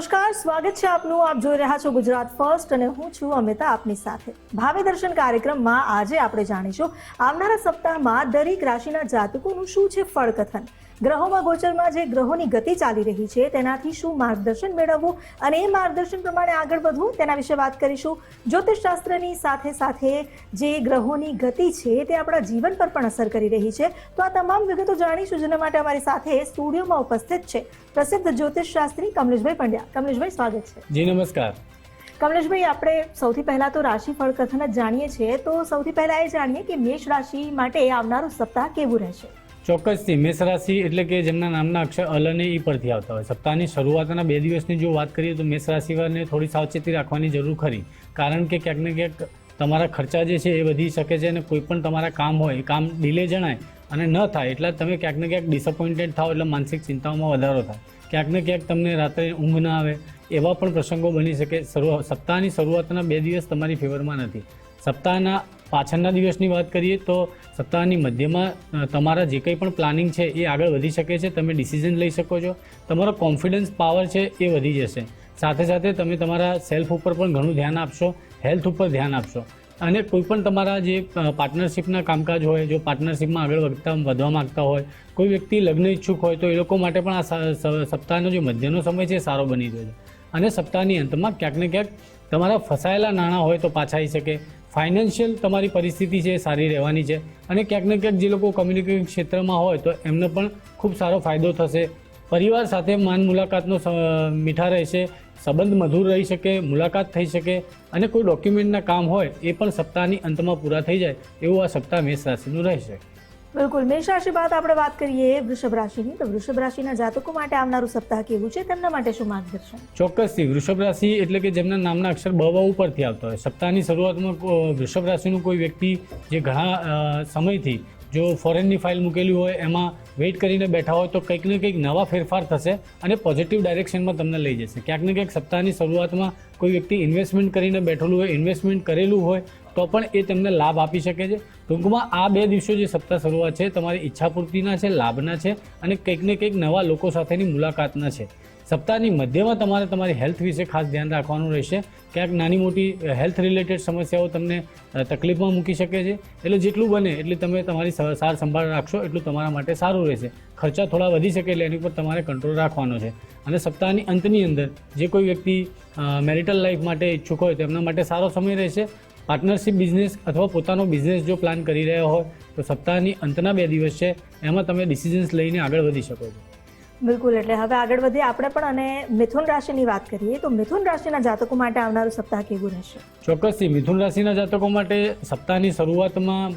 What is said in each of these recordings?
નમસ્કાર, સ્વાગત છે આપનું. આપ જોઈ રહ્યા છો ગુજરાત ફર્સ્ટ અને હું છું અમિતા આપની સાથે. ભાવિ દર્શન કાર્યક્રમમાં આજે આપણે જાણીશું આવનારા સપ્તાહમાં દરેક રાશિના જાતકોનું શું છે ફળકથન. ગ્રહોમાં ગોચરમાં જે ગ્રહોની ગતિ ચાલી રહી છે તેનાથી શું માર્ગદર્શન મેળવવું અને એ માર્ગદર્શન પ્રમાણે આગળ વધવું તેના વિશે વાત કરીશું. જ્યોતિષશાસ્ત્રની સાથે સાથે જે ગ્રહોની ગતિ છે તે આપણા જીવન પર પણ અસર કરી રહી છે. તો આ તમામ વિગતો જાણીશું, જેના માટે અમારી સાથે સ્ટુડિયોમાં ઉપસ્થિત છે પ્રસિદ્ધ જ્યોતિષશાસ્ત્રી કમલેશભાઈ પંડ્યા. કમલેશભાઈ, સ્વાગત છે. જી નમસ્કાર. કમલેશભાઈ, આપણે સૌથી પહેલા તો રાશિફળ કથન જ જાણીએ છીએ, તો સૌથી પહેલા એ જાણીએ કે મેષ રાશિ માટે આવનારું સપ્તાહ કેવું રહેશે. ચોક્કસથી મેષ રાશિ એટલે કે જેમના નામના અક્ષર અલ અને ઈ પરથી આવતા હોય. સપ્તાહની શરૂઆતના 2 દિવસની જો વાત કરીએ તો મેષ રાશિવાળાને થોડી સાવચેતી રાખવાની જરૂર ખરી, કારણ કે ક્યાંક ને ક્યાંક તમારા ખર્ચા જે છે એ વધી શકે છે અને કોઈ પણ તમારા કામ હોય એ કામ ડિલે જણાય અને ન થાય એટલે તમે ક્યાંક ને ક્યાંક ડિસઅપોઇન્ટેડ થાઓ, એટલે માનસિક ચિંતાઓમાં વધારો થાય. ક્યાંક ને ક્યાંક તમને રાત્રે ઊંઘ ના આવે એવા પણ પ્રસંગો બની શકે. સપ્તાહની શરૂઆતના 2 દિવસ તમારી ફેવરમાં નથી. સપ્તાહના પાછળના દિવસની વાત કરીએ તો સપ્તાહની મધ્યમાં તમારા જે કંઈ પણ પ્લાનિંગ છે એ આગળ વધી શકે છે. તમે ડિસિઝન લઈ શકો છો, તમારો કોન્ફિડન્સ પાવર છે એ વધી જશે. સાથે સાથે તમે તમારા સેલ્ફ ઉપર પણ ઘણું ધ્યાન આપશો, હેલ્થ ઉપર ધ્યાન આપશો અને કોઈ પણ તમારા જે પાર્ટનરશિપના કામકાજ હોય, જો પાર્ટનરશિપમાં આગળ વધવા માગતા હોય, કોઈ વ્યક્તિ લગ્ન ઈચ્છુક હોય તો એ લોકો માટે પણ આ સપ્તાહનો જે મધ્યનો સમય છે એ સારો બની રહ્યો છે. અને સપ્તાહની અંતમાં ક્યાંક ને ક્યાંક તમારા ફસાયેલા નાણાં હોય તો પાછા આવી શકે. ફાઇનાન્શિયલ તમારી પરિસ્થિતિ છે એ સારી રહેવાની છે અને ક્યાંક ને ક્યાંક જે લોકો કમ્યુનિકેશન ક્ષેત્રમાં હોય તો એમને પણ ખૂબ સારો ફાયદો થશે. પરિવાર સાથે માન મુલાકાતનો મીઠા રહેશે, સંબંધ મધુર રહી શકે, મુલાકાત થઈ શકે અને કોઈ ડોક્યુમેન્ટના કામ હોય એ પણ સપ્તાહની અંતમાં પૂરા થઈ જાય એવું આ સપ્તાહ મેષ રાશિનું રહેશે. બિલકુલ. મેષ રાશિ બાદ આપણે વાત કરીએ વૃષભ રાશિની. તો વૃષભ રાશિના જાતકો માટે આવનારું સપ્તાહ કેવું છે, તેમના માટે શું માર્ગદર્શન? ચોક્કસથી વૃષભ રાશિ એટલે કે જેમના નામના અક્ષર બ ઉપરથી આવતા હોય. સપ્તાહની શરૂઆતમાં વૃષભ રાશિનું કોઈ વ્યક્તિ જે ઘણા સમયથી જો ફોરેનની ફાઇલ મૂકેલી હોય એમાં વેઇટ કરીને બેઠા હોય તો કંઈક ને કંઈક નવા ફેરફાર થશે અને પોઝિટિવ ડાયરેક્શનમાં તમને લઈ જશે. ક્યાંક ને ક્યાંક સપ્તાહની શરૂઆતમાં કોઈ વ્યક્તિ ઇન્વેસ્ટમેન્ટ કરીને બેઠેલું હોય, ઇન્વેસ્ટમેન્ટ કરેલું હોય તો પણ એ તમને લાભ આપી શકે છે. ટૂંકમાં આ 2 દિવસો જે સપ્તાહ શરૂઆત છે તમારી ઈચ્છાપૂર્તિના છે, લાભના છે અને કંઈક ને કંઈક નવા લોકો સાથેની મુલાકાતના છે. સપ્તાહની મધ્યમાં તમારે તમારી હેલ્થ વિશે ખાસ ધ્યાન રાખવાનું રહેશે. ક્યાંક નાની મોટી હેલ્થ રિલેટેડ સમસ્યાઓ તમને તકલીફમાં મૂકી શકે છે, એટલે જેટલું બને એટલી તમે તમારી સાર સંભાળ રાખશો એટલું તમારા માટે સારું રહેશે. ખર્ચા થોડા વધી શકે એટલે એની પર તમારે કંટ્રોલ રાખવાનો છે. અને સપ્તાહની અંતની અંદર જે કોઈ વ્યક્તિ મેરિટલ લાઈફ માટે ઈચ્છુક હોય તો એમના માટે સારો સમય રહેશે. પાર્ટનરશિપ બિઝનેસ અથવા પોતાનો બિઝનેસ જો પ્લાન કરી રહ્યા હોય તો સપ્તાહની અંતના 2 દિવસ છે એમાં તમે ડિસિઝન્સ લઈને આગળ વધી શકો છો. બિલકુલ. એટલે હવે આગળ વધીએ આપણે પણ અને મિથુન રાશિની વાત કરીએ તો મિથુન રાશિના જાતકો માટે આવનારું સપ્તાહ કેવું રહેશે? ચોક્કસથી મિથુન રાશિના જાતકો માટે સપ્તાહની શરૂઆતમાં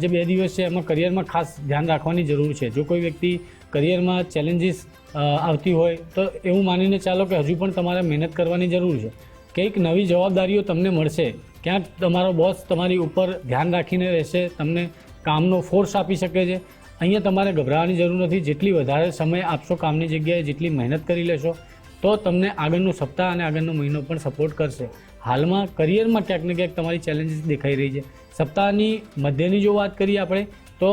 જે 2 દિવસ છે એમાં કરિયરમાં ખાસ ધ્યાન રાખવાની જરૂર છે. જો કોઈ વ્યક્તિ કરિયરમાં ચેલેન્જીસ આવતી હોય તો એવું માનીને ચાલો કે હજુ પણ તમારે મહેનત કરવાની જરૂર છે. કંઈક નવી જવાબદારીઓ તમને મળશે, ક્યાંક તમારો બોસ તમારી ઉપર ધ્યાન રાખીને રહેશે, તમને કામનો ફોર્સ આપી શકે છે. અહીંયા તમારે ગભરાવાની જરૂર નથી. જેટલી વધારે સમય આપશો કામની જગ્યાએ, જેટલી મહેનત કરી લેશો તો તમને આગળનું સપ્તાહ અને આગળનો મહિનો પણ સપોર્ટ કરશે. હાલમાં કરિયરમાં ક્યાંક ને ક્યાંક તમારી ચેલેન્જીસ દેખાઈ રહી છે. સપ્તાહની મધ્યની જો વાત કરીએ આપણે તો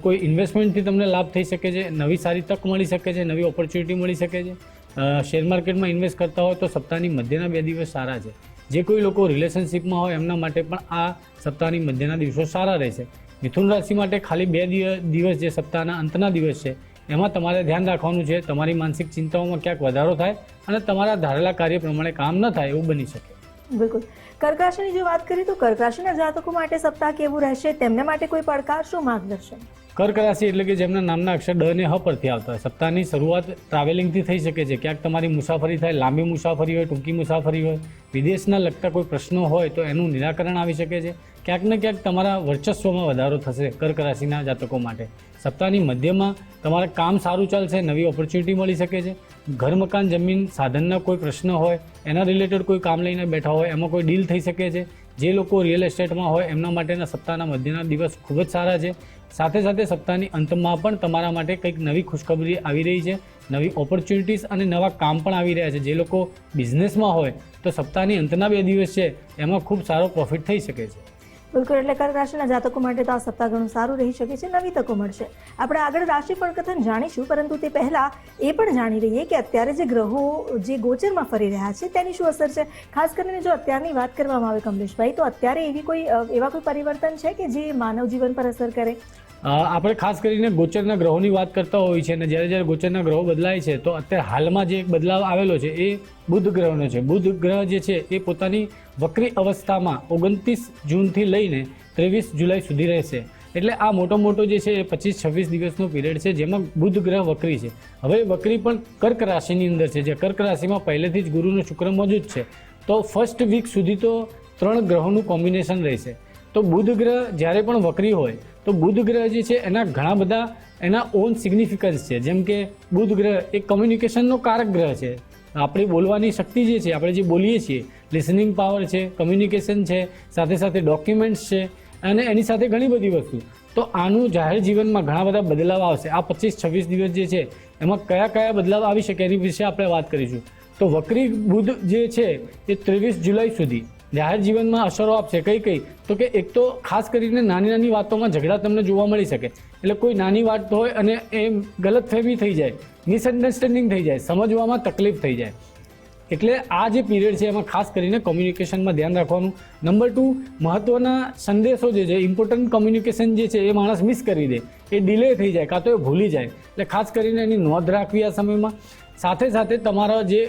કોઈ ઇન્વેસ્ટમેન્ટથી તમને લાભ થઈ શકે છે, નવી સારી તક મળી શકે છે, નવી ઓપોર્ચ્યુનિટી મળી શકે છે. શેર માર્કેટમાં ઇન્વેસ્ટ કરતા હોય તો સપ્તાહની મધ્યના 2 દિવસ સારા છે. જે કોઈ લોકો રિલેશનશિપમાં હોય એમના માટે પણ આ સપ્તાહની મધ્યના દિવસો સારા રહેશે. મિથુન રાશિ માટે ખાલી 2 દિવસ જે સપ્તાહના અંતના દિવસ છે એમાં તમારે ધ્યાન રાખવાનું છે. તમારી માનસિક ચિંતાઓમાં ક્યાંક વધારો થાય અને તમારા ધારેલા કાર્ય પ્રમાણે કામ ન થાય એવું બની શકે. બિલકુલ. કર્ક રાશિની જો વાત કરીએ તો કર્ક રાશિના જાતકો માટે સપ્તાહ કેવું રહેશે, તેમને માટે કોઈ પડકાર, શું માર્ગદર્શન? કર્ક રાશિ એટલે કે જેમના નામના અક્ષર ડ અને હ પરથી આવતા હોય. સપ્તાહની શરૂઆત ટ્રાવેલિંગથી થઈ શકે છે. ક્યાંક તમારી મુસાફરી થાય, લાંબી મુસાફરી હોય, ટૂંકી મુસાફરી હોય, વિદેશના લગતા કોઈ પ્રશ્નો હોય તો એનું નિરાકરણ આવી શકે છે. ક્યાંક ને ક્યાંક તમારા વર્ચસ્વમાં વધારો થશે કર્ક રાશિના જાતકો માટે. સપ્તાહની મધ્યમાં તમારે કામ સારું ચાલશે, નવી ઓપોર્ચ્યુનિટી મળી શકે છે. ઘર, મકાન, જમીન, સાધનના કોઈ પ્રશ્ન હોય, એના રિલેટેડ કોઈ કામ લઈને બેઠા હોય એમાં કોઈ ડીલ થઈ શકે છે. જે લોકો રિયલ એસ્ટેટમાં હોય એમના માટેના સપ્તાહના મધ્યના દિવસ ખૂબ જ સારા છે. સાથે સાથે સપ્તાહની અંતમાં પણ તમારા માટે કંઈક નવી ખુશખબરી આવી રહી છે, નવી ઓપોર્ચ્યુનિટીઝ અને નવા કામ પણ આવી રહ્યા છે. જે લોકો બિઝનેસમાં હોય તો સપ્તાહની અંતના 2 દિવસ છે એમાં ખૂબ સારો પ્રોફિટ થઈ શકે છે. બિલકુલ, એટલે કર્ક રાશિના જાતકો માટે તો આ સપ્તાહ ઘણું સારું રહી શકે છે, નવી તકો મળશે. આપણે આગળ રાશિફળ કથન જાણીશું, પરંતુ તે પહેલા એ પણ જાણી લઈએ કે અત્યારે જે ગ્રહો જે ગોચરમાં ફરી રહ્યા છે તેની શું અસર છે. ખાસ કરીને જો અત્યારની વાત કરવામાં આવે કમલેશભાઈ, તો અત્યારે એવા કોઈ પરિવર્તન છે કે જે માનવ જીવન પર અસર કરે? આપણે ખાસ કરીને ગોચરના ગ્રહોની વાત કરતા હોઈએ છીએ, અને જ્યારે ગોચરના ગ્રહો બદલાય છે તો અત્યારે હાલમાં જે એક બદલાવ આવેલો છે એ બુધ ગ્રહનો છે. બુધ ગ્રહ જે છે એ પોતાની વક્રી અવસ્થામાં 29 જૂનથી લઈને 23 જુલાઈ સુધી રહેશે. એટલે આ મોટો જે છે એ 25-26 દિવસનો પીરિયડ છે જેમાં બુધ ગ્રહ વક્રી છે. હવે વક્રી પણ કર્ક રાશિની અંદર છે, જે કર્ક રાશિમાં પહેલેથી જ ગુરુ અને શુક્ર મોજૂદ છે. તો ફર્સ્ટ વીક સુધી તો 3 ગ્રહોનું કોમ્બિનેશન રહેશે. તો બુધ ગ્રહ જ્યારે પણ વક્રી હોય તો બુધ ગ્રહ જે છે એના ઘણા બધા એના ઓન સિગ્નિફિકન્સ છે. જેમ કે બુધ ગ્રહ એ કમ્યુનિકેશનનો કારક ગ્રહ છે. આપણી બોલવાની શક્તિ જે છે, આપણે જે બોલીએ છીએ, લિસનિંગ પાવર છે, કમ્યુનિકેશન છે, સાથે સાથે ડોક્યુમેન્ટ્સ છે, અને એની સાથે ઘણી બધી વસ્તુ. તો આનું જાહેર જીવનમાં ઘણા બધા બદલાવ આવશે. આ 25-26 દિવસ જે છે એમાં કયા બદલાવ આવી શકે એની વિશે આપણે વાત કરીશું. તો વક્રી બુધ જે છે એ 23 જુલાઈ સુધી જાહેર જીવનમાં અસરો આપશે. કઈ તો કે એક તો ખાસ કરીને નાની વાતોમાં ઝઘડા તમને જોવા મળી શકે. એટલે કોઈ નાની વાત હોય અને એ ગલતફહેમી થઈ જાય, મિસઅન્ડરસ્ટેન્ડિંગ થઈ જાય, સમજવામાં તકલીફ થઈ જાય. એટલે આ જે પીરિયડ છે એમાં ખાસ કરીને કોમ્યુનિકેશનમાં ધ્યાન રાખવાનું. નંબર 2, મહત્વના સંદેશો જે છે, ઇમ્પોર્ટન્ટ કોમ્યુનિકેશન જે છે એ માણસ મિસ કરી દે, એ ડિલે થઈ જાય, કાં તો એ ભૂલી જાય. એટલે ખાસ કરીને એની નોંધ રાખવી આ સમયમાં. સાથે તમારા જે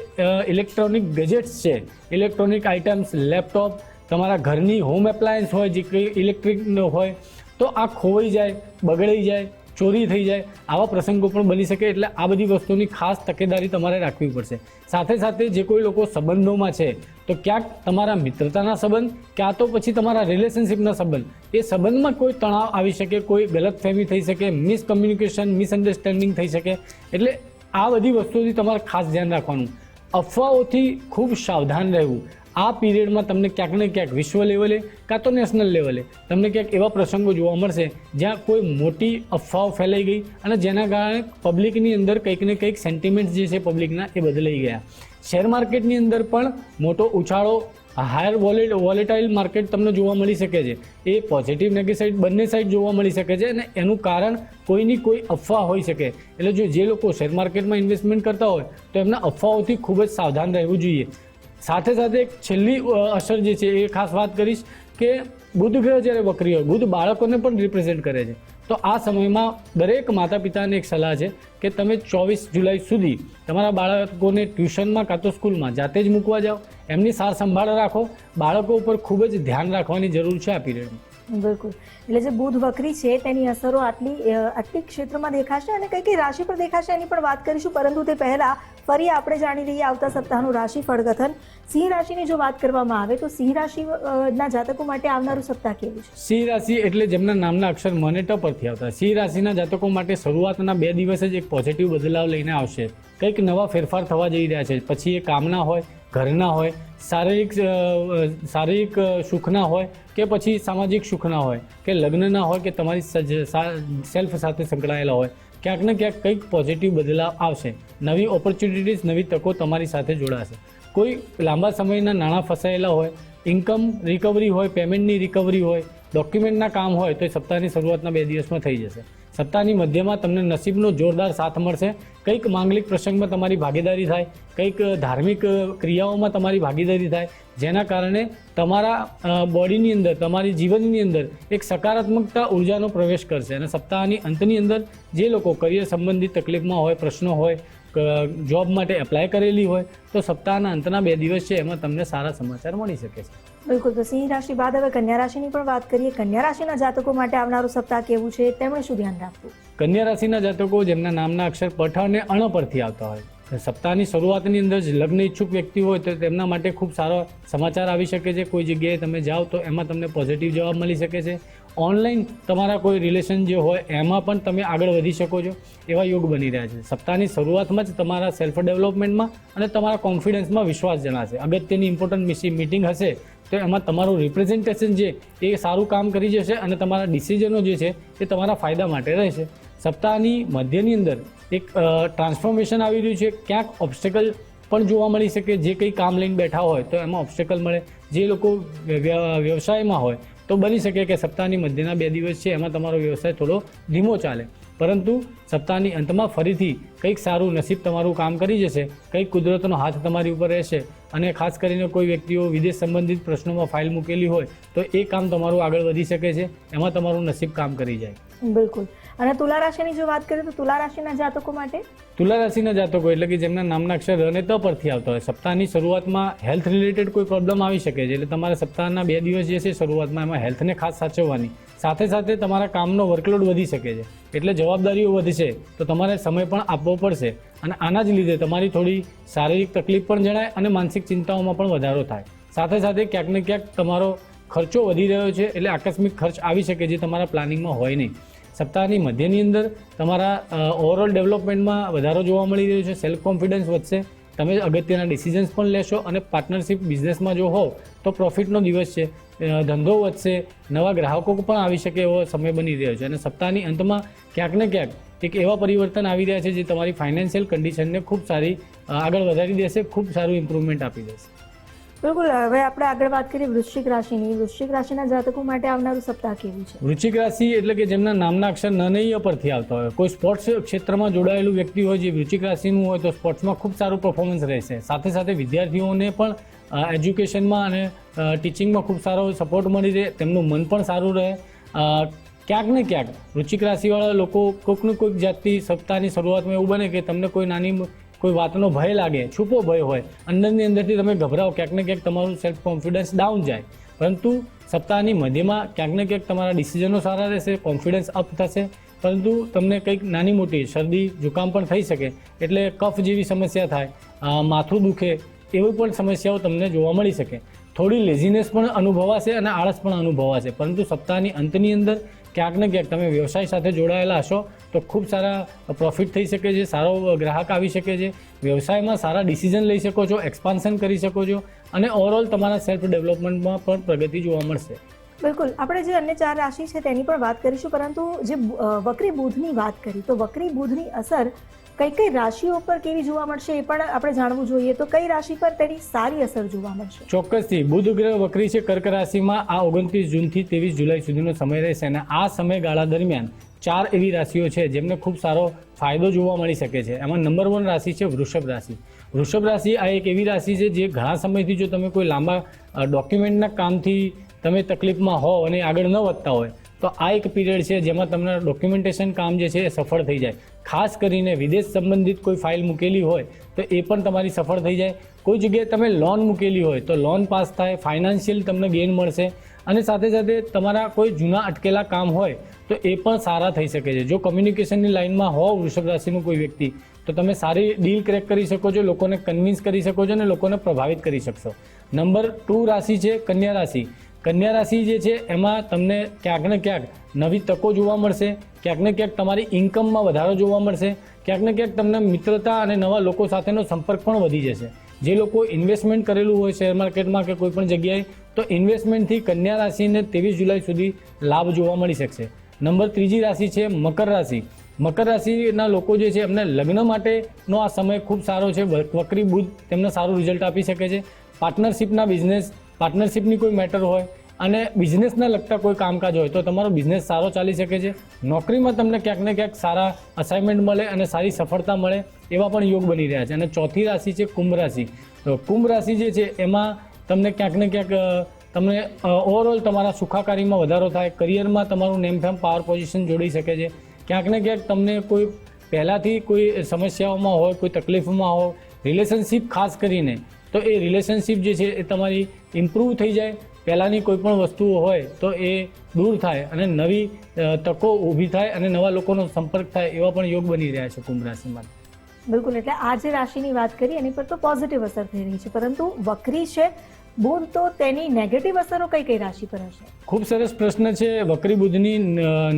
ઇલેક્ટ્રોનિક ગેજેટ્સ છે, ઇલેક્ટ્રોનિક આઇટમ્સ, લેપટોપ, તમારા ઘરની હોમ એપ્લાયન્સ હોય, જે કંઈ ઇલેક્ટ્રિક હોય, તો આ ખોવાઈ જાય, બગડી જાય, ચોરી થઈ જાય, આવા પ્રસંગો પણ બની શકે. એટલે આ બધી વસ્તુની ખાસ તકેદારી તમારે રાખવી પડશે. સાથે જે કોઈ લોકો સંબંધોમાં છે તો ક્યાંક તમારા મિત્રતાના સંબંધ, ક્યાં તો પછી તમારા રિલેશનશિપના સંબંધ, એ સંબંધમાં કોઈ તણાવ આવી શકે, કોઈ ગલતફહેમી થઈ શકે, મિસકમ્યુનિકેશન, મિસઅન્ડરસ્ટેન્ડિંગ થઈ શકે. એટલે આ બધી વસ્તુઓથી તમારે ખાસ ધ્યાન રાખવાનું. અફવાઓથી ખૂબ સાવધાન રહેવું. આ પીરિયડમાં તમને ક્યાંક ને ક્યાંક વિશ્વ લેવલે કાં તો નેશનલ લેવલે તમને ક્યાંક એવા પ્રસંગો જોવા મળશે જ્યાં કોઈ મોટી અફવાઓ ફેલાઈ ગઈ અને જેના કારણે પબ્લિકની અંદર કંઈક ને કંઈક સેન્ટિમેન્ટ્સ જે છે પબ્લિકના એ બદલાઈ ગયા. શેર માર્કેટની અંદર પણ મોટો ઉછાળો, હાયર વોલેટાઇલ માર્કેટ તમને જોવા મળી શકે છે. એ પોઝિટિવ નેગેટિવ સાઇડ બંને સાઇડ જોવા મળી શકે છે, અને એનું કારણ કોઈની કોઈ અફવા હોઈ શકે. એટલે જે લોકો શેર માર્કેટમાં ઇન્વેસ્ટમેન્ટ કરતા હોય તો એમના અફવાઓથી ખૂબ જ સાવધાન રહેવું જોઈએ. સાથે એક છેલ્લી અસર જે છે એ ખાસ વાત કરીશ કે બુધ ગ્રહ જ્યારે વક્રી હોય, બુધ બાળકોને પણ રિપ્રેઝેન્ટ કરે છે. તો આ સમયમાં દરેક માતા પિતાને એક સલાહ છે કે તમે 24 જુલાઈ સુધી તમારા બાળકોને ટ્યુશનમાં કાં તો સ્કૂલમાં જાતે જ મૂકવા જાઓ, એમની સાર સંભાળ રાખો. બાળકો ઉપર ખૂબ જ ધ્યાન રાખવાની જરૂર છે આ પીરિયડમાં. બિલકુલ, એટલે જે બુધ વક્રી છે તેની અસરો આટલી ક્ષેત્રમાં દેખાશે અને કઈ રાશિ પર દેખાશે એની પણ વાત કરીશું. પરંતુ તે પહેલા ફરી આપણે જાણી લઈએ આવતા સપ્તાહનું રાશિફળ કથન. સિંહ રાશિની જો વાત કરવામાં આવે તો સિંહ રાશિના જાતકો માટે આવનારું સપ્તાહ કેવું છે? સિંહ રાશિ એટલે જેમના નામના અક્ષર મને ટ પરથી આવતા. સિંહ રાશિના જાતકો માટે શરૂઆતના 2 દિવસ જ એક પોઝિટિવ બદલાવ લઈને આવશે. કંઈક નવા ફેરફાર થવા જઈ રહ્યા છે. પછી એ કામના હોય, ઘરના હોય, શારીરિક સુખના હોય, કે પછી સામાજિક સુખના હોય, કે લગ્નના હોય, કે તમારી સેલ્ફ સાથે સંકળાયેલા હોય, ક્યાંક ને ક્યાંક કંઈક પોઝિટિવ બદલાવ આવશે. નવી ઓપોર્ચ્યુનિટીઝ, નવી તકો તમારી સાથે જોડાશે. કોઈ લાંબા સમયના નાણાં ફસાયેલા હોય, ઇન્કમ રિકવરી હોય, પેમેન્ટની રિકવરી હોય, ડોક્યુમેન્ટના કામ હોય, તો એ સપ્તાહની શરૂઆતના 2 દિવસમાં થઈ જશે. સપ્તાહની મધ્યમાં તમને નસીબનો જોરદાર સાથ મળશે. કંઈક માંગલિક પ્રસંગમાં તમારી ભાગીદારી થાય, કંઈક ધાર્મિક ક્રિયાઓમાં તમારી ભાગીદારી થાય, જેના કારણે તમારા બોડીની અંદર, તમારી જીવનની અંદર એક સકારાત્મકતા ઉર્જાનો પ્રવેશ કરશે. અને સપ્તાહની અંતની અંદર જે લોકો કરિયર સંબંધિત તકલીફમાં હોય, પ્રશ્નો હોય, જોબ માટે એપ્લાય કરેલી હોય, તો સપ્તાહના અંતના 2 દિવસ છે એમાં તમને સારા સમાચાર મળી શકે છે. બિલકુલ, તો સિંહ રાશિ બાદ હવે કન્યા રાશિની પણ વાત કરીએ. કન્યા રાશિના જાતકો માટે આવનારું સપ્તાહ કેવું છે, તેમણે શું ધ્યાન રાખવું? કન્યા રાશિના જાતકો જેમના નામના અક્ષર પઠ અને અણ પરથી આવતા હોય, સપ્તાહની શરૂઆતની અંદર જ લગ્ન ઈચ્છુક વ્યક્તિ હોય તો તેમના માટે ખૂબ સારો સમાચાર આવી શકે છે. કોઈ જગ્યાએ તમે જાઓ તો એમાં તમને પોઝિટિવ જવાબ મળી શકે છે. ઓનલાઈન તમારા કોઈ રિલેશન જે હોય એમાં પણ તમે આગળ વધી શકો છો, એવા યોગ બની રહ્યા છે. સપ્તાહની શરૂઆતમાં જ તમારા સેલ્ફ ડેવલપમેન્ટમાં અને તમારા કોન્ફિડન્સમાં વિશ્વાસ જણાશે. અગત્યની ઇમ્પોર્ટન્ટ મીટિંગ હશે તો એમાં તમારું રિપ્રેઝેન્ટેશન છે એ સારું કામ કરી જશે અને તમારા ડિસિઝનો જે છે એ તમારા ફાયદા માટે રહેશે. સપ્તાહની મધ્યની અંદર એક ટ્રાન્સફોર્મેશન આવી રહ્યું છે. ક્યાંક ઓબ્સ્ટેકલ પણ જોવા મળી શકે. જે કંઈ કામ લઈને બેઠા હોય તો એમાં ઓબ્સ્ટેકલ મળે. જે લોકો વ્યવસાયમાં હોય તો બની શકે કે સપ્તાહની મધ્યના 2 દિવસ છે એમાં તમારો વ્યવસાય થોડો ધીમો ચાલે, પરંતુ સપ્તાહની અંતમાં ફરીથી કંઈક સારું નસીબ તમારું કામ કરી જશે, કંઈક કુદરતનો હાથ તમારી ઉપર રહેશે અને ખાસ કરીને કોઈ વ્યક્તિઓ વિદેશ સંબંધિત પ્રશ્નોમાં ફાઇલ મૂકેલી હોય તો એ કામ તમારું આગળ વધી શકે છે, એમાં તમારું નસીબ કામ કરી જાય. બિલકુલ. અને તુલા રાશિની જો વાત કરીએ તો તુલા રાશિના જાતકો માટે તુલા રાશિના જાતકો એટલે કે જેમના નામના અક્ષર ર અને ત પરથી આવતા હોય, સપ્તાહની શરૂઆતમાં હેલ્થ રિલેટેડ કોઈ પ્રોબ્લેમ આવી શકે છે. એટલે તમારે સપ્તાહના 2 દિવસ જે છે શરૂઆતમાં એમાં હેલ્થને ખાસ સાચવવાની, સાથે સાથે તમારા કામનો વર્કલોડ વધી શકે છે, એટલે જવાબદારીઓ વધશે તો તમારે સમય પણ આપવો પડશે અને આના જ લીધે તમારી થોડી શારીરિક તકલીફ પણ જણાય અને માનસિક ચિંતાઓમાં પણ વધારો થાય. સાથે સાથે ક્યાંક ને ક્યાંક તમારો ખર્ચો વધી રહ્યો છે, એટલે આકસ્મિક ખર્ચ આવી શકે જે તમારા પ્લાનિંગમાં હોય નહીં. સપ્તાહની મધ્યની અંદર તમારા ઓવરઓલ ડેવલપમેન્ટમાં વધારો જોવા મળી રહ્યો છે, સેલ્ફ કોન્ફિડન્સ વધશે, તમે અગત્યના ડિસિઝન્સ પણ લેશો અને પાર્ટનરશિપ બિઝનેસમાં જો હોવ તો પ્રોફિટનો દિવસ છે, ધંધો વધશે, નવા ગ્રાહકો પણ આવી શકે એવો સમય બની રહ્યો છે. અને સપ્તાહની અંતમાં ક્યાંક ને ક્યાંક એક એવા પરિવર્તન આવી રહ્યા છે જે તમારી ફાઇનાન્શિયલ કન્ડિશનને ખૂબ સારી આગળ વધારી દેશે, ખૂબ સારું ઇમ્પ્રુવમેન્ટ આપી દેશે. બિલકુલ. હવે આપણે આગળ વાત કરીએ વૃશ્ચિક રાશિની. વૃશ્ચિક રાશિના જાતકો માટે આવનારું સપ્તાહ કેવું છે? વૃશ્ચિક રાશિ એટલે કે જેમના નામના અક્ષર ન નહીં ય પરથી આવતા હોય, કોઈ સ્પોર્ટ્સ ક્ષેત્રમાં જોડાયેલું વ્યક્તિ હોય જે વૃશ્ચિક રાશિનું હોય તો સ્પોર્ટ્સમાં ખૂબ સારું પરફોર્મન્સ રહેશે. સાથે સાથે વિદ્યાર્થીઓને પણ એજ્યુકેશનમાં અને ટીચિંગમાં ખૂબ સારો સપોર્ટ મળી રહે, તેમનું મન પણ સારું રહે. ક્યાંક ને ક્યાંક વૃશ્ચિક રાશિવાળા લોકો કોઈકને કોઈક જાતની સપ્તાહની શરૂઆતમાં એવું બને કે તમને કોઈ વાતનો ભય લાગે, છુપો ભય હોય, અંદરની અંદરથી તમે ગભરાઓ, ક્યાંક ને ક્યાંક તમારું સેલ્ફ કોન્ફિડન્સ ડાઉન જાય. પરંતુ સપ્તાહની મધ્યમાં ક્યાંક ને ક્યાંક તમારા ડિસિઝનો સારા રહેશે, કોન્ફિડન્સ અપ થશે, પરંતુ તમને કંઈક નાની મોટી શરદી જુકામ પણ થઈ શકે, એટલે કફ જેવી સમસ્યા થાય, માથું દુખે એવી પણ સમસ્યાઓ તમને જોવા મળી શકે. થોડી લેઝીનેસ પણ અનુભવાશે અને આળસ પણ અનુભવાશે, પરંતુ સપ્તાહની અંતની અંદર ક્યાંક ને ક્યાંક તમે વ્યવસાય સાથે જોડાયેલા હશો તો ખૂબ સારા પ્રોફિટ થઈ શકે છે, સારો ગ્રાહક આવી શકે છે, વ્યવસાયમાં સારા ડિસિઝન લઈ શકો છો, એક્સપાન્શન કરી શકો છો અને ઓવરઓલ તમારા સેલ્ફ ડેવલપમેન્ટમાં પણ પ્રગતિ જોવા મળશે. બિલકુલ. આપણે જે અન્ય 4 રાશિ છે તેની પણ વાત કરીશું, પરંતુ જે વક્રી બુધની વાત કરી તો વક્રી બુધની અસર કઈ કઈ રાશિઓ પર કેવી જોવા મળશે એ પણ આપણે જાણવું જોઈએ. તો કઈ રાશિ પર તેની સારી અસર જોવા મળશે? ચોક્કસથી બુધ ગ્રહ વક્રી છે કર્ક રાશિમાં. આ 29 જૂનથી 23 જુલાઈ સુધીનો સમય રહેશે અને આ સમયગાળા દરમિયાન 4 એવી રાશિઓ છે જેમને ખૂબ સારો ફાયદો જોવા મળી શકે છે. એમાં નંબર 1 રાશિ છે વૃષભ રાશિ. વૃષભ રાશિ આ એક એવી રાશિ છે જે ઘણા સમયથી જો તમે કોઈ લાંબા ડોક્યુમેન્ટના કામથી તમે તકલીફમાં હો અને આગળ ન વધતા હોય તો આ એક પીરિયડ છે જેમાં તમને ડોક્યુમેન્ટેશન કામ જે છે એ સફળ થઈ જાય. ખાસ કરીને વિદેશ સંબંધિત કોઈ ફાઇલ મૂકેલી હોય તો એ પણ તમારી સફળ થઈ જાય. કોઈ જગ્યાએ તમે લોન મૂકેલી હોય તો લોન પાસ થાય, ફાઇનાન્શિયલ તમને ગેઇન મળશે અને સાથે સાથે તમારા કોઈ જૂના અટકેલા કામ હોય તો એ પણ સારા થઈ શકે છે. જો કમ્યુનિકેશનની લાઇનમાં હો વૃષભ રાશિનું કોઈ વ્યક્તિ તો તમે સારી ડીલ ક્રેક કરી શકો છો, લોકોને કન્વિન્સ કરી શકો છો અને લોકોને પ્રભાવિત કરી શકશો. નંબર 2 રાશિ છે કન્યા રાશિ. કન્યા રાશિ જે છે એમાં તમને ક્યાંક ને ક્યાંક નવી તકો જોવા મળશે, ક્યાંક ને ક્યાંક તમારી ઇન્કમમાં વધારો જોવા મળશે, ક્યાંક ને ક્યાંક તમને મિત્રતા અને નવા લોકો સાથેનો સંપર્ક પણ વધી જશે. જે લોકો ઇન્વેસ્ટમેન્ટ કરેલું હોય શેર માર્કેટમાં કે કોઈ પણ જગ્યાએ તો ઇન્વેસ્ટમેન્ટથી કન્યા રાશિને 23 જુલાઈ સુધી લાભ જોવા મળી શકશે. નંબર 3 રાશિ છે મકર રાશિ. મકર રાશિના લોકો જે છે એમને લગ્ન માટેનો આ સમય ખૂબ સારો છે. વક્રી બુધ તેમને સારું રિઝલ્ટ આપી શકે છે. પાર્ટનરશિપના બિઝનેસ, પાર્ટનરશિપની કોઈ મેટર હોય અને બિઝનેસના લગતા કોઈ કામકાજ હોય તો તમારો બિઝનેસ સારો ચાલી શકે છે. નોકરીમાં તમને ક્યાંક ને ક્યાંક સારા અસાઇનમેન્ટ મળે અને સારી સફળતા મળે એવા પણ યોગ બની રહ્યા છે. અને 4થી રાશિ છે કુંભ રાશિ. તો કુંભ રાશિ જે છે એમાં તમને ક્યાંક ને ક્યાંક તમને ઓવરઓલ તમારા સુખાકારીમાં વધારો થાય, કરિયરમાં તમારું નેમ ફેમ પાવર પોઝિશન જોડી શકે છે. ક્યાંક ને ક્યાંક તમને કોઈ પહેલાંથી કોઈ સમસ્યાઓમાં હોય, કોઈ તકલીફમાં હોય, રિલેશનશિપ ખાસ કરીને તો એ રિલેશનશિપ જે છે એ તમારી ઇમ્પ્રૂવ થઈ જાય. પહેલાંની કોઈ પણ વસ્તુઓ હોય તો એ દૂર થાય અને નવી તકો ઊભી થાય અને નવા લોકોનો સંપર્ક થાય એવા પણ યોગ બની રહ્યા છે કુંભ રાશિમાં. બિલકુલ. એટલે આ જે રાશિની વાત કરી એની પર તો પોઝિટિવ અસર થઈ રહી છે, પરંતુ વક્રી છે બુધ તો તેની નેગેટિવ અસરો કઈ કઈ રાશિ પર હશે? ખૂબ સરસ પ્રશ્ન છે. વક્રી બુધની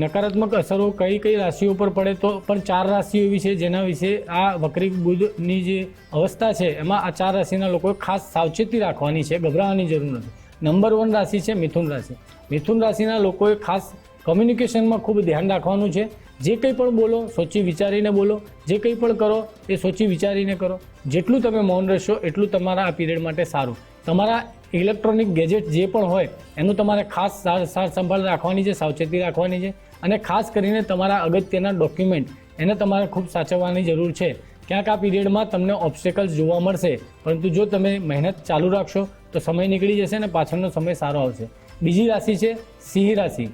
નકારાત્મક અસરો કઈ કઈ રાશિઓ પર પડે તો પણ 4 રાશિઓ એવી છે જેના વિશે આ વક્રી બુધની જે અવસ્થા છે એમાં આ 4 રાશિના લોકોએ ખાસ સાવચેતી રાખવાની છે, ગભરાવાની જરૂર નથી. નંબર 1 રાશિ છે મિથુન રાશિ. મિથુન રાશિના લોકોએ ખાસ કમ્યુનિકેશનમાં ખૂબ ધ્યાન રાખવાનું છે. જે કંઈ પણ બોલો સોચી વિચારીને બોલો, જે કંઈ પણ કરો એ સોચી વિચારીને કરો. જેટલું તમે મૌન રહેશો એટલું તમારા આ પીરિયડ માટે સારું. તમારા ઇલેક્ટ્રોનિક ગેજેટ જે પણ હોય એનું તમારે ખાસ સાર સંભાળ રાખવાની છે, સાવચેતી રાખવાની છે. અને ખાસ કરીને તમારા અગત્યના ડોક્યુમેન્ટ એને તમારે ખૂબ સાચવવાની જરૂર છે. ક્યાંક આ પીરિયડમાં તમને ઓબ્સ્ટેકલ્સ જોવા મળશે, પરંતુ જો તમે મહેનત ચાલુ રાખશો તો સમય નીકળી જશે અને પાછળનો સમય સારો આવશે. બીજી રાશિ છે સિંહ રાશિ.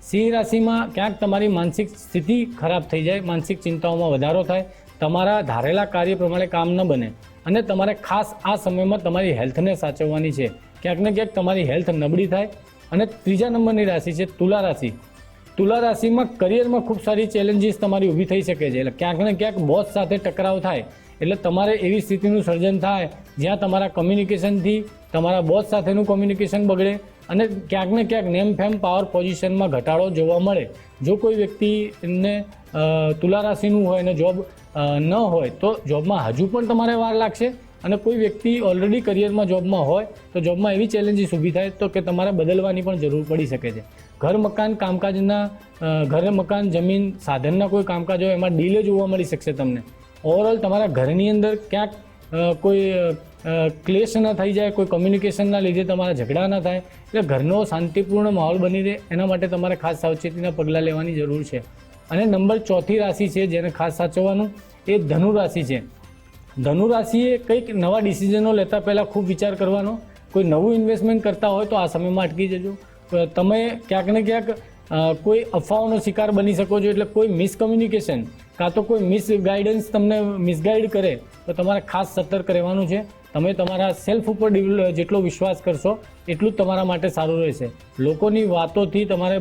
સિંહ રાશિમાં ક્યાંક તમારી માનસિક સ્થિતિ ખરાબ થઈ જાય, માનસિક ચિંતાઓમાં વધારો થાય, તમારા ધારેલા કાર્ય પ્રમાણે કામ ન બને અને તમારે ખાસ આ સમયમાં તમારી હેલ્થને સાચવવાની છે. ક્યાંક ને ક્યાંક તમારી હેલ્થ નબળી થાય. અને ત્રીજા નંબરની રાશિ છે તુલા રાશિ. તુલા રાશિમાં કરિયરમાં ખૂબ સારી ચેલેન્જીસ તમારી ઊભી થઈ શકે છે. એટલે ક્યાંક ને ક્યાંક બોસ સાથે ટકરાવ થાય, એટલે તમારે એવી સ્થિતિનું સર્જન થાય જ્યાં તમારા કમ્યુનિકેશનથી તમારા બોસ સાથેનું કમ્યુનિકેશન બગડે અને ક્યાંક ને ક્યાંક નેમ ફેમ પાવર પોઝિશનમાં ઘટાડો જોવા મળે. જો કોઈ વ્યક્તિને તુલા રાશિનું હોય અને જોબ ન હોય તો જોબમાં હજુ પણ તમારે વાર લાગશે. અને કોઈ વ્યક્તિ ઓલરેડી કરિયરમાં જોબમાં હોય તો જોબમાં એવી ચેલેન્જીસ ઊભી થાય તો કે તમારે બદલવાની પણ જરૂર પડી શકે છે. ઘર મકાન કામકાજના ઘર મકાન જમીન સાધનના કોઈ કામકાજ હોય એમાં ડીલે જોવા મળી શકશે તમને. ઓવરઓલ તમારા ઘરની અંદર ક્યાંક કોઈ ક્લેશ ન થઈ જાય, કોઈ કમ્યુનિકેશનના લીધે તમારા ઝઘડા ન થાય, એટલે ઘરનો શાંતિપૂર્ણ માહોલ બની રહે એના માટે તમારે ખાસ સાવચેતીના પગલાં લેવાની જરૂર છે. અને નંબર 4 રાશિ છે જેને ખાસ સાચવવાનું એ ધનુ રાશિ છે. ધનુ રાશિએ કંઈક નવા ડિસિઝનો લેતા પહેલાં ખૂબ વિચાર કરવાનો. કોઈ નવું ઇન્વેસ્ટમેન્ટ કરતા હોય તો આ સમયમાં અટકી જજો. તમે ક્યાંક ને ક્યાંક કોઈ અફવાઓનો શિકાર બની શકો છો. એટલે કોઈ મિસકમ્યુનિકેશન કાં તો કોઈ મિસગાઈડન્સ તમને મિસગાઈડ કરે તો તમારે ખાસ સતર્ક રહેવાનું છે. તમે તમારા સેલ્ફ ઉપર જેટલો વિશ્વાસ કરશો એટલું જ તમારા માટે સારું રહેશે. લોકોની વાતોથી તમારે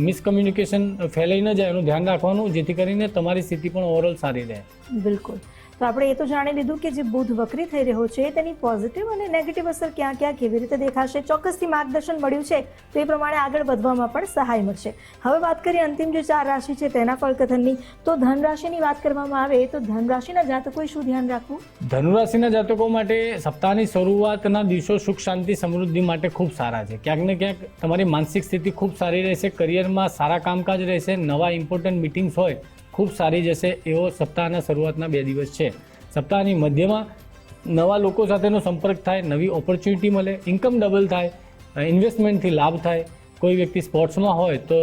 મિસકમ્યુનિકેશન ફેલાઈ ન જાય એનું ધ્યાન રાખવાનું, જેથી કરીને તમારી સ્થિતિ પણ ઓવરઓલ સારી રહે. બિલકુલ. તો આપણે એ તો જાણી લીધું કે જે બુધ વક્રી થઈ રહ્યો છે તેની પોઝિટિવ અને નેગેટિવ અસર ક્યાં ક્યાં કેવી રીતે દેખાશે. ચોક્કસથી માર્ગદર્શન મળ્યું છે તો એ પ્રમાણે આગળ વધવામાં પણ સહાય મળશે. હવે વાત કરીએ અંતિમ જે 4 રાશિ છે તેના ફળકથનની. તો ધન રાશિની વાત કરવામાં આવે તો ધન રાશિના જાતકોએ શું ધ્યાન રાખવું? ધનુ રાશિના જાતકો માટે સપ્તાહની શરૂઆતના દિવસો સુખ શાંતિ સમૃદ્ધિ માટે ખૂબ સારા છે. ક્યાંક ને ક્યાંક તમારી માનસિક સ્થિતિ ખૂબ સારી રહેશે, કરિયરમાં સારા કામકાજ રહેશે, નવા ઇમ્પોર્ટન્ટ મિટિંગ્સ હોય ખૂબ સારી જશે એવો સપ્તાહના શરૂઆતના 2 દિવસ છે. સપ્તાહની મધ્યમાં નવા લોકો સાથેનો સંપર્ક થાય, નવી ઓપોર્ચ્યુનિટી મળે, ઇન્કમ ડબલ થાય, ઇન્વેસ્ટમેન્ટથી લાભ થાય. કોઈ વ્યક્તિ સ્પોર્ટ્સમાં હોય તો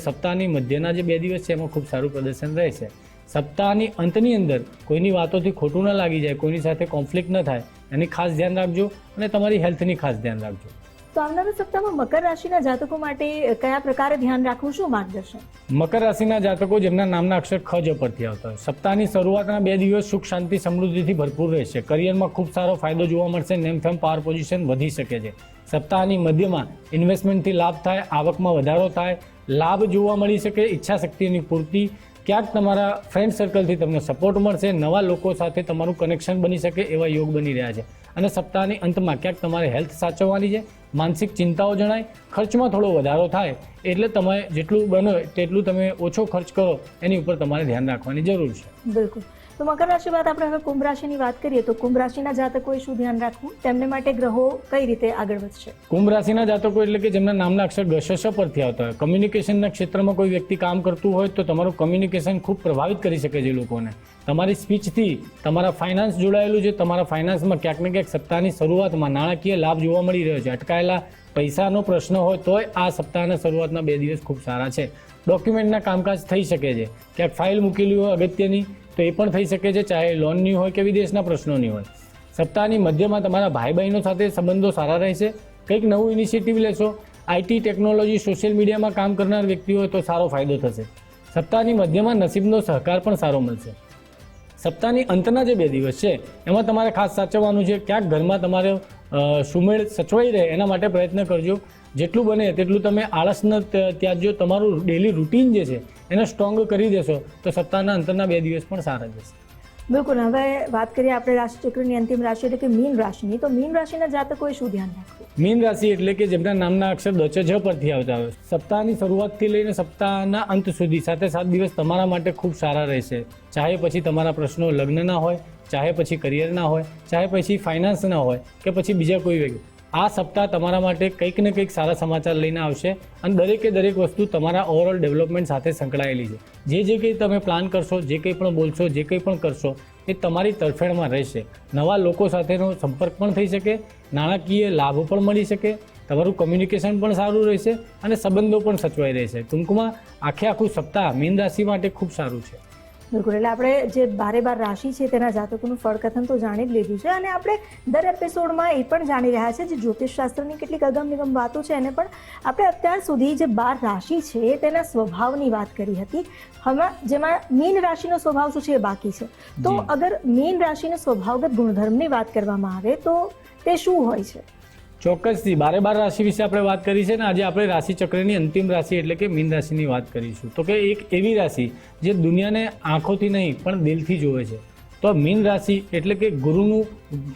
સપ્તાહની મધ્યના જે 2 દિવસ છે એમાં ખૂબ સારું પ્રદર્શન રહેશે. સપ્તાહની અંતની અંદર કોઈની વાતોથી ખોટું ન લાગી જાય, કોઈની સાથે કોન્ફ્લિક્ટ ન થાય એની ખાસ ધ્યાન રાખજો અને તમારી હેલ્થની ખાસ ધ્યાન રાખજો. તો આવનારા સપ્તાહમાં મકર રાશિના જાતકો માટે કયા પ્રકારે ધ્યાન રાખવું, શું માર્ગદર્શન? મકર રાશિના જાતકો જેમના નામના અક્ષર ખ જ પરથી આવતા હોય, સપ્તાહની શરૂઆતના 2 દિવસ સુખ શાંતિ સમૃદ્ધિથી ભરપૂર રહેશે. કરિયરમાં ખૂબ સારો ફાયદો જોવા મળશે, નેમફેમ પાવર પોઝિશન વધી શકે છે. સપ્તાહની મધ્યમાં ઇન્વેસ્ટમેન્ટથી લાભ થાય, આવકમાં વધારો થાય, લાભ જોવા મળી શકે, ઈચ્છા શક્તિની પૂર્તિ, ક્યાંક તમારા ફ્રેન્ડ સર્કલથી તમને સપોર્ટ મળશે, નવા લોકો સાથે તમારું કનેક્શન બની શકે એવા યોગ બની રહ્યા છે. અને સપ્તાહની અંતમાં ક્યાંક તમારે હેલ્થ સાચવવાની છે, માનસિક ચિંતાઓ જણાય, ખર્ચમાં થોડો વધારો થાય, એટલે તમે જેટલું બને તેટલું તમે ઓછો ખર્ચ કરો એની ઉપર તમારે ધ્યાન રાખવાની જરૂર છે. બિલકુલ. તો મકર રાશિ બાદ આપણે હવે કુંભ રાશિની વાત કરીએ તો કુંભ રાશિના જાતકોએ શું ધ્યાન રાખવું, તેમને માટે ગ્રહો કઈ રીતે આગળ વધશે? કુંભ રાશિના જાતકો એટલે કે જેમના નામના અક્ષર ગશશ પરથી આવતા હોય, કમ્યુનિકેશનના ક્ષેત્રમાં કોઈ વ્યક્તિ કામ કરતું હોય તો તમારું કમ્યુનિકેશન ખૂબ પ્રભાવિત કરી શકે છે લોકોને. તમારી સ્પીચથી તમારા ફાઇનાન્સ જોડાયેલું છે, તમારા ફાઇનાન્સમાં ક્યાંક ને ક્યાંક સપ્તાહની શરૂઆતમાં નાણાકીય લાભ જોવા મળી રહ્યો છે. અટકાયેલા પૈસાનો પ્રશ્ન હોય તોય આ સપ્તાહના શરૂઆતના 2 દિવસ ખૂબ સારા છે. ડોક્યુમેન્ટના કામકાજ થઈ શકે છે, ક્યાંક ફાઇલ મૂકેલી હોય અગત્યની તો એ પણ થઈ શકે છે, ચાહે લોનની હોય કે વિદેશના પ્રશ્નોની હોય. સપ્તાહની મધ્યમાં તમારા ભાઈ બહેનો સાથે સંબંધો સારા રહેશે, કંઈક નવું ઇનિશિયેટિવ લેશો. આઈટી ટેકનોલોજી સોશિયલ મીડિયામાં કામ કરનાર વ્યક્તિ હોય તો સારો ફાયદો થશે. સપ્તાહની મધ્યમાં નસીબનો સહકાર પણ સારો મળશે. સપ્તાહની અંતના જે 2 દિવસ છે એમાં તમારે ખાસ સાચવવાનું છે, ક્યાંક ઘરમાં તમારે સુમેળ સચવાઈ રહે એના માટે પ્રયત્ન કરજો. જેટલું બને તેટલું તમે આળસ ન ત્યાજજો. તમારું ડેલી રૂટીન જે છે એને સ્ટ્રોંગ કરી દેશો તો સપ્તાહના અંતરના 2 દિવસ પણ સારા જશે. બિલકુલ. હવે વાત કરીએ આપણે રાશિચક્રની અંતિમ રાશિ એટલે કે મીન રાશિની. તો મીન રાશિના જાતકોએ શું ધ્યાન રાખવું? મીન રાશિ એટલે કે જેમના નામના અક્ષર દ ચ જ પરથી આવતા હોય, સપ્તાહની શરૂઆતથી લઈને સપ્તાહના અંત સુધી 7 દિવસ તમારા માટે ખૂબ સારા રહેશે. ચાહે પછી તમારા પ્રશ્નો લગ્નના હોય, ચાહે પછી કરિયરના હોય, ચાહે પછી ફાઇનાન્સના હોય કે પછી બીજા કોઈ વ્યક્તિ, આ સપ્તાહ તમારા માટે કંઈક ને કંઈક સારા સમાચાર લઈને આવશે અને દરેક વસ્તુ તમારા ઓવરઓલ ડેવલપમેન્ટ સાથે સંકળાયેલી છે. જે કંઈ તમે પ્લાન કરશો, જે કંઈ પણ બોલશો, જે કંઈ પણ કરશો એ તમારી તરફેણમાં રહેશે. નવા લોકો સાથેનો સંપર્ક પણ થઈ શકે, નાણાકીય લાભ પણ મળી શકે, તમારું કમ્યુનિકેશન પણ સારું રહેશે અને સંબંધો પણ સચવાઈ રહેશે. ટૂંકમાં આખું સપ્તાહ મીન રાશિ માટે ખૂબ સારું છે. બિલકુલ. એટલે આપણે જે 12 રાશિ છે તેના જાતકોનું ફળકથન તો જાણી જ લીધું છે, અને આપણે દર એપિસોડમાં એ પણ જાણી રહ્યા છે જે જ્યોતિષશાસ્ત્રની કેટલીક અગમ વાતો છે, એને પણ આપણે અત્યાર સુધી જે 12 રાશિ છે તેના સ્વભાવની વાત કરી હતી. હમણાં જેમાં મીન રાશિનો સ્વભાવ શું છે એ બાકી છે. તો અગર મીન રાશિનો સ્વભાવગત ગુણધર્મની વાત કરવામાં આવે તો તે શું હોય છે? ચોક્કસથી 12 રાશિ વિશે આપણે વાત કરી છે ને આજે આપણે રાશિ ચક્રની અંતિમ રાશિ એટલે કે મીન રાશિની વાત કરીશું. તો કે એક એવી રાશિ જે દુનિયાને આંખોથી નહીં પણ દિલથી જોવે છે. તો મીન રાશિ એટલે કે ગુરુનું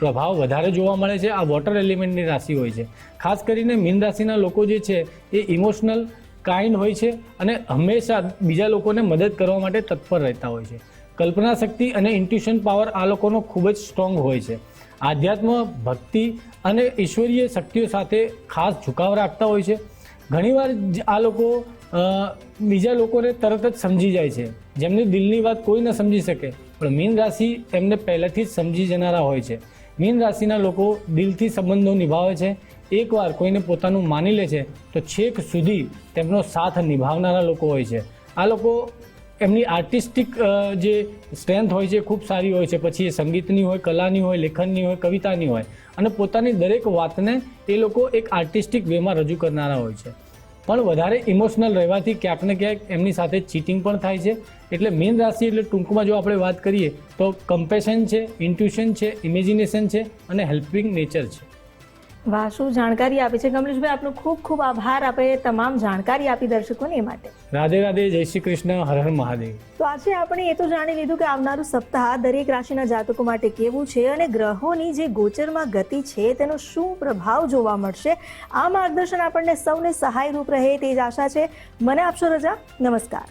પ્રભાવ વધારે જોવા મળે છે. આ વોટર એલિમેન્ટની રાશિ હોય છે. ખાસ કરીને મીન રાશિના લોકો જે છે એ ઇમોશનલ કાઇન્ડ હોય છે અને હંમેશા બીજા લોકોને મદદ કરવા માટે તત્પર રહેતા હોય છે. કલ્પના શક્તિ અને ઇન્ટ્યુશન પાવર આ લોકોનો ખૂબ જ સ્ટ્રોંગ હોય છે. આધ્યાત્મ, ભક્તિ અને ઈશ્વરીય શક્તિઓ સાથે ખાસ ઝુકાવ રાખતા હોય છે. ઘણીવાર આ લોકો બીજા લોકોને તરત જ સમજી જાય છે, જેમની દિલની વાત કોઈ ન સમજી શકે, પણ મીન રાશિ એમને પહેલાંથી જ સમજી જનારા હોય છે. મીન રાશિના લોકો દિલથી સંબંધો નિભાવે છે. એકવાર કોઈને પોતાનું માની લે છે તો છેક સુધી તેમનો સાથ નિભાવનારા લોકો હોય છે. આ લોકો એમની આર્ટિસ્ટિક જે સ્ટ્રેન્થ હોય છે ખૂબ સારી હોય છે. પછી એ સંગીતની હોય, કલાની હોય, લેખનની હોય, કવિતાની હોય, અને પોતાની દરેક વાતને એ લોકો એક આર્ટિસ્ટિક વેમાં રજૂ કરનારા હોય છે. પણ વધારે ઇમોશનલ રહેવાથી ક્યાંક ને ક્યાંક એમની સાથે ચીટિંગ પણ થાય છે. એટલે મીન રાશિ એટલે ટૂંકમાં જો આપણે વાત કરીએ તો કમ્પેશન છે, ઇન્ટ્યુશન છે, ઇમેજિનેશન છે અને હેલ્પિંગ નેચર છે. વાહ, શું જાણકારી આપી છે કમલેશભાઈ. આપનો ખૂબ ખૂબ આભાર. આપણે તમામ જાણકારી આપી દર્શકોને એ માટે. રાધે રાધે, જય શ્રી કૃષ્ણ, હર હર મહાદેવ. તો આજે આપણે એ તો જાણી લીધું કે આવનારું સપ્તાહ દરેક રાશિના જાતકો માટે કેવું છે અને ગ્રહોની જે ગોચરમાં ગતિ છે તેનો શું પ્રભાવ જોવા મળશે. આ માર્ગદર્શન આપણને સૌને સહાયરૂપ રહે તે જ આશા છે. મને આપશો રજા. નમસ્કાર.